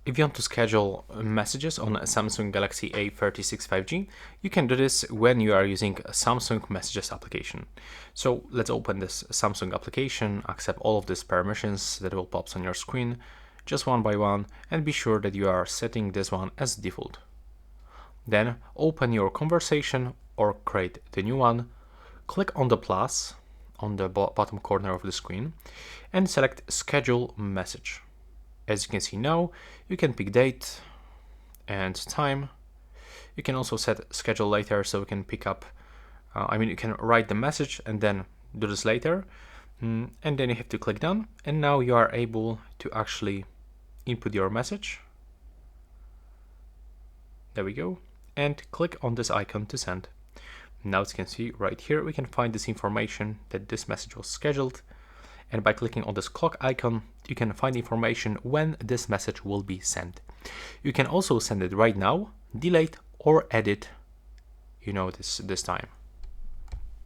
If you want to schedule messages on a Samsung Galaxy A36 5G, you can do this when you are using a Samsung Messages application. So let's open this Samsung application, accept all of these permissions that will pop on your screen, just one by one, and be sure that you are setting this one as default. Then open your conversation or create the new one, click on the plus on the bottom corner of the screen, and select Schedule Message. As you can see now, you can pick date and time. You can also set schedule later, so you can pick up, you can write the message and then do this later. And then you have to click done. And now you are able to actually input your message. There we go. And click on this icon to send. Now as you can see right here, we can find this information that this message was scheduled. And by clicking on this clock icon, you can find information when this message will be sent. You can also send it right now, delete or edit, this time.